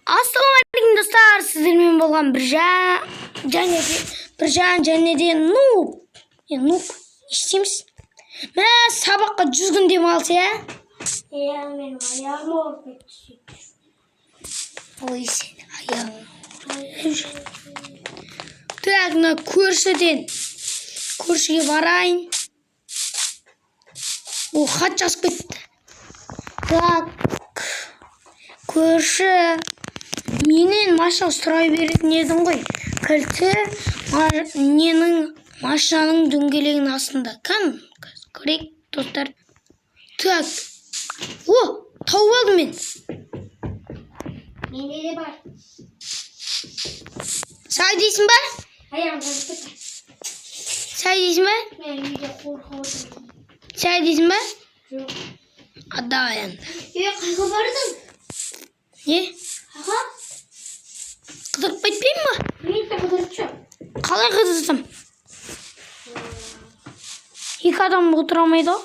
Ассалаумағалейкум достар, сіздермен болған Біржан және де Нуп. Естиміз? Мә, сабаққа 100 күн демалыс, иә? Иә, менің аяғым ауырып кетті. Ой, сен аяғың. Так, мына көршіге барайын. О, хат жазып кетті. Так, көрші менен машина сұрай беретін едің ғой. Кілті ненің машинаның дөңгелегінің астында. Көрейік, достар. Так. О, тауып алдым мен. Менде де бар. Сай дейсің ба? Аяғым жазып кетті. Сай дейсің ба? Мен үйде қорқып отырмын. Сай дейсің ба? Жоқ. Давай енді. Қайға бардың? Не? Қайға? Қыдырып кетпейін ба? Мен де қыдырып жүр. Қалай қыдырсам? Екі адам отыра алмайды ғой.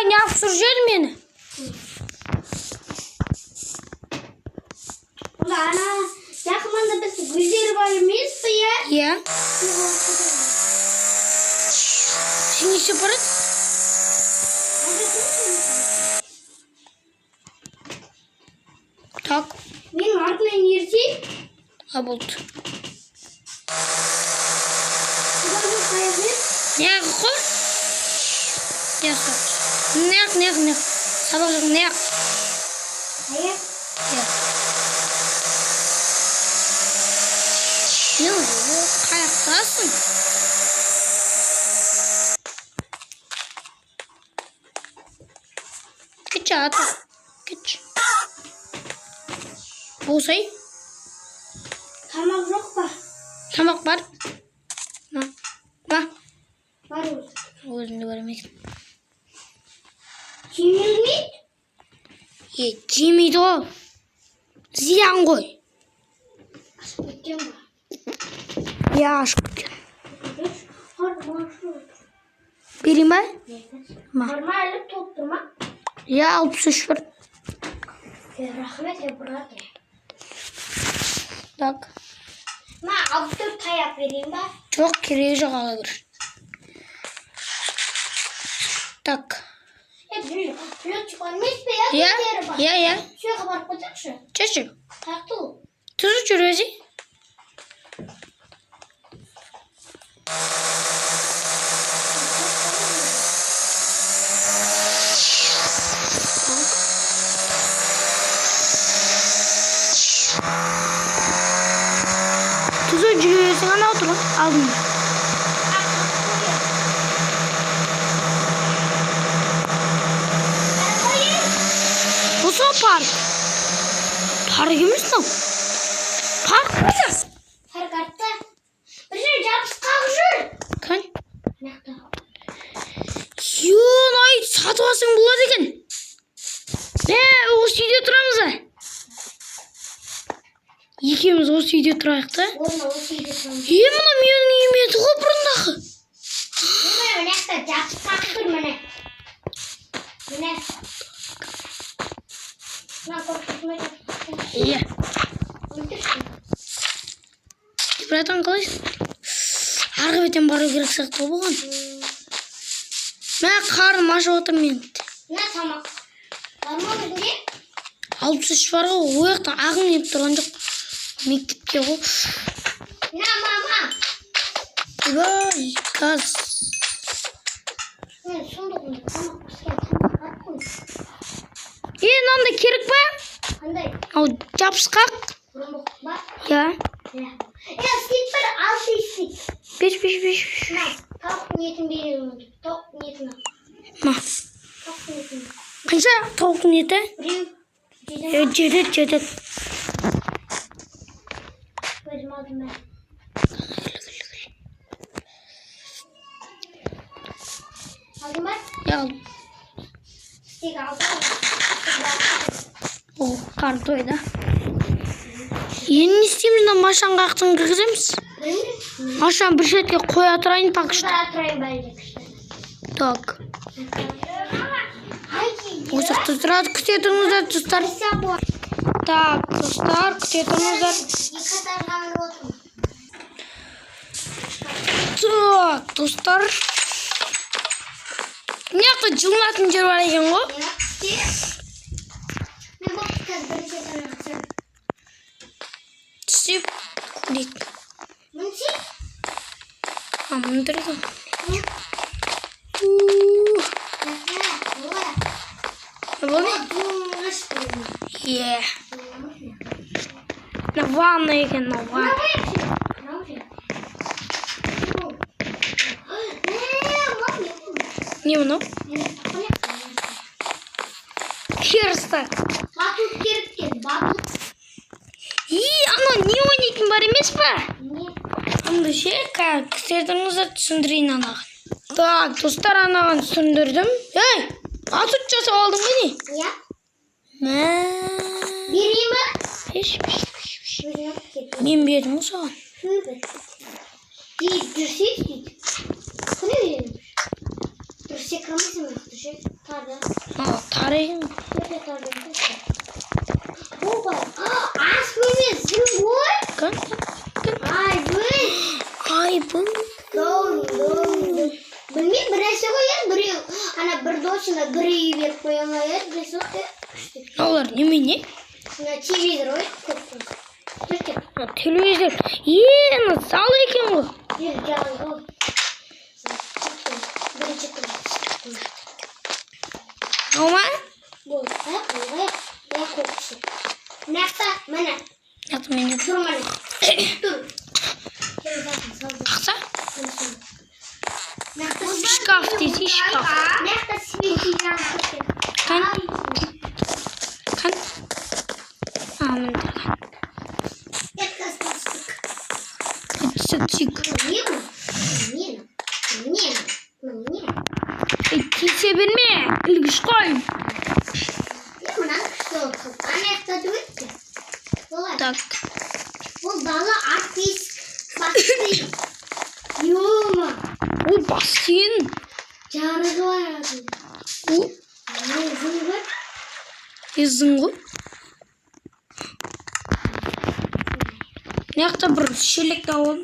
Неғып сұр жер мені? Ана жақыманда біз гүлдері бар емес пе, иә? Иә. Сен неше барады? Так. Менің артынан ертейін. Болды. Неғып қой? Неғып. Сабақ жоқ, неғып. Аяқ? Қаяқтасың? Кетші аты. Кетші. Болсай? Тамақ жоқ па? Тамақ бар. Ба? Бар өзі. Өзінде бар емес. Жемелмейді? Жемейді ғой. Зиян ғой. Ашып кеткен ба? Иә, ашып кеткен. Маршы. Берейін ба? Барма әліп толып тұр ма? Иә, 63 бар. Рахмет, брат. Так. Алып тұр таяқ берейін ба? Жоқ, керегі жоқ ала бір. Так. Плетчик емес пе, иә? Иә. Шуға барып қойсақшы. Чеші. Тарту. Тұзы жүр өзі. Тұзы жүресің ана отыр алдында. Осы парк. Парк емес мынау. Парк қойды. Парк артта. Бір жер жабысқақ жүр. Кән? Нақта. Ай, сатып алсаң болады екен. Осы үйде тұрамыз ба? Екеуміз осы үйде тұрайық та. Осы үйде тұрамыз. Мына менің үйім еді ғой бұрындағы. Міне нақта жабысқақ жүр міне. Міне. Иә. Братан қалайсың? Арғы беттен бару керек сияқты болған. Қарным ашып отыр мен. Тамақ. Бар ма өзінде? 63 бар ғой, ояқтан ағым еп тұрған жоқ. Мектепке ғой. Мама. Ой, газ. Мен сондығында тамақ піскен тамақ бар ғой. Мынандай керек па? Қандай? Жабысқақ. Бұрынбық ба? Иә. Стик бір алты стик. Беш. Тауықтың етін беремін. Тауықтың етін. Тауықтың етін. Қанша тауықтың еті? Біреу. Жетеді. Өзім алдым мен. Алдым ба? Иә. Стик алдым. Қар тойды. Енді не істейміз? Машинаға ақтын кіргіземіз. Машина бір шетке қоя тұрайын пакышты. Тұрайын бәлде күшті. Так. Haydi. Босықты тұрады, күтетіңіздер, достар. Так, достар, күтетіңіздер. Так, достар. Мыняқта жылынатын жер бар екен ғой. Түсіп, көрейік. Мындырды. Болды? Е. Ванна екен, ванна. Не мынау? Керісті. Батут керек, батут. Анау не ойнайтын бар емес па? Анда ше, кістердіңіздер түсіндірейін анаған. Так, достар, анаған түсіндірдім. Ей, атут жасап алдың ба не? Я? Мә. Берейін ба? Еш. Мен бердім ғой саған. Жүрсейіз дейді. Күні береміз. Дұрыс секірамайсың ба? Дұрыс тарды. Тары екен. Өте тарды. Опа. Ас бөлмес. Зіл бой. Ай, бөл. Ай, бұл. Білмей, бір әсе қоян, біреу. Ана бір досына бір үй беріп қоян қоян. Бір соқты. Олар немене? Телевизор ой, көп. Телевизор. Зал екен ғой. Жер жағын ғой. Бірінші күн. Ама? Бұл, аяқ қоқысы. Нәқта, мәне. Нәқта мене. Тұр мәне. Тұр. Ақса? Шкаф дейді, шкаф. Нәқта свечи жағын. Қан? Мындырған. Сәтсік. Кесе берме, ілгіш қой. Так. Бұл дала артист басты. Йома. Ол бассейн. Жарығы бар. Ол Езің бар. езің ғой. Мыняқта бір шелек тауын.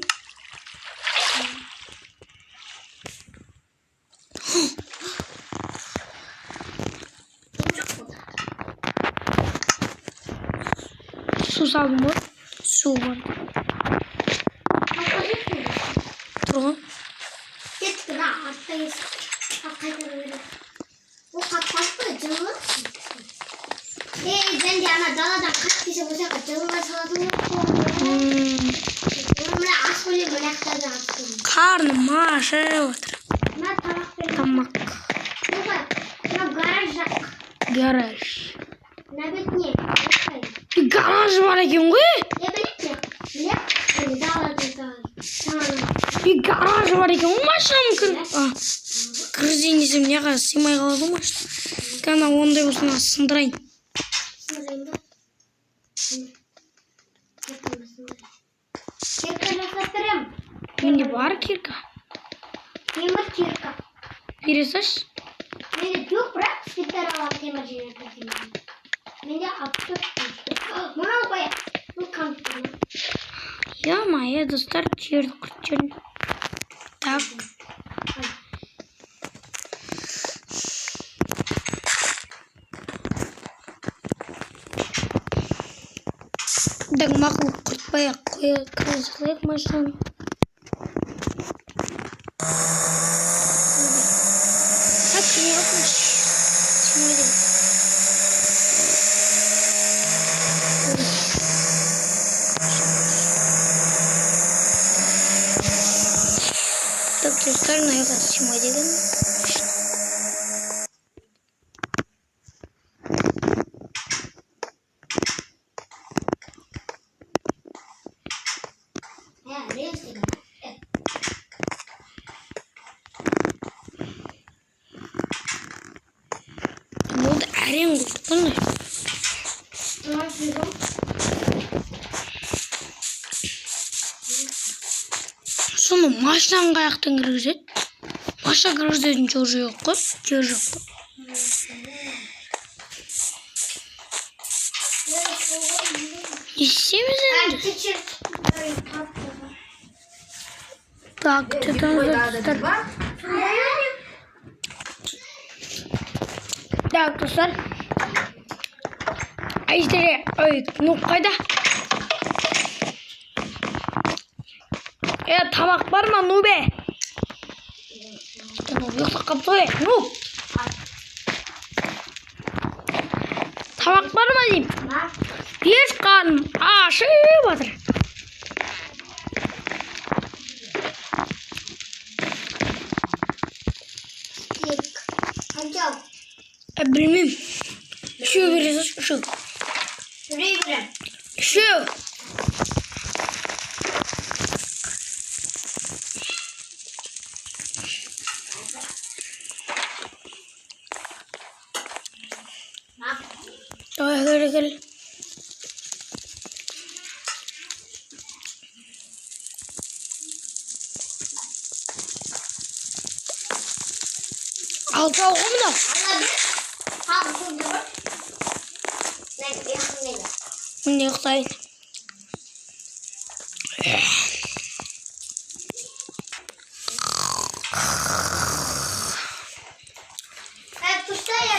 Су салдым ғой. Су бар. Тұрған. Кеттік, артта есік. Қайта көреді. Ол қаппас па, жылы? Және ана даладан қат кесе болсақа жылыға салатын ғой. Мына ас қойып мынақтардан ас қойып. Қарным ашып отыр. Мына тамақ беріп. Тамақ. Мына гараж жақ. Гараж. Мына бетіне. Гараж бар екен ғой. Білетте? Білет? Даладан Гараж бар екен ғой, машинам кіргізейін десем неға сыймай қалады ғой машина. Кана ондай болсын сындырайын. Кирка жасап берем. Менде бар кирка. Темір кирка. Бере салшы. Менде жоқ, бірақ спектар алам темір жинап. Менде апты. Мынау қоя. Бұл компьютер. Е-мое, достар, жерді күрттерін. Так. Так, мақұл құртпай-ақ қойып машинаны. Так, не оқымыш. Түсмейден. Так, достар, наеға түсмей деген. Болды әрең құттықпын. Соны машинаның қаяқтан кіргізеді. Машина кіргізетін жол жоқ қой. Жол жоқ қой. İşimiz Ben küçük. Так, так, достар. Айдere, ну қайда? Тамақ бар ма, ну бе? Ұйықтап қапты ғой, ну. Тамақ бар ма деймін? Еш қарным ашып отыр. Bilmem. Şu birisi şu. Şurayı bırak. Şu. Gel. Altı okumda. Anladın? Tamam, şurada bak. Ne? Ne yapayım? Tuşta ye.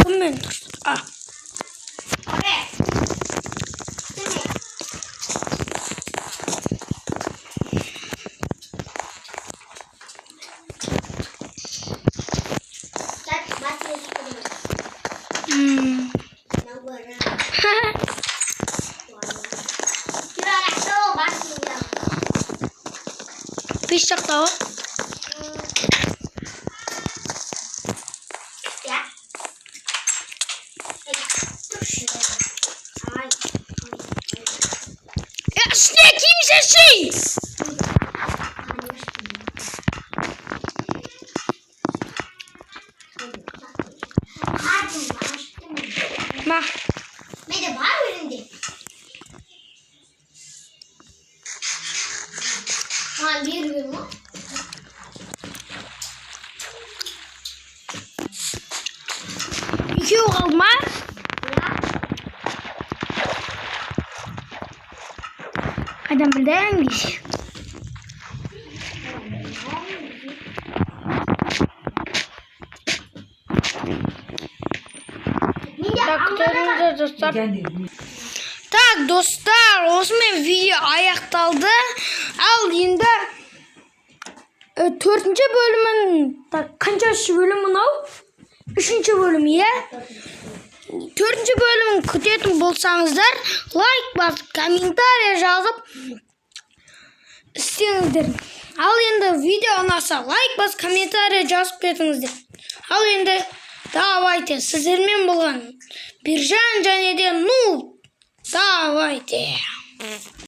Comment. Ah. Evet. Değil mi? Pişecek daha. Ya sinek kimse şey. Ma. Ne de var önünde? Bir gün mü? İki yok alma. Adam bildenmiş. Так, достар, осымен видео аяқталды. Ал енді 4-ші бөлімін, қаншасы бөлім мынау? 3-ші бөлім, иә? 4-ші бөлімін күтетін болсаңыздар, лайк басып, комментарий жазып істеңіздер. Ал енді видео ұнаса, лайк басып, комментарий жазып кетіңіздер. Ал енді давайте, сіздермен болған Биржан және де Нуб. Давайте.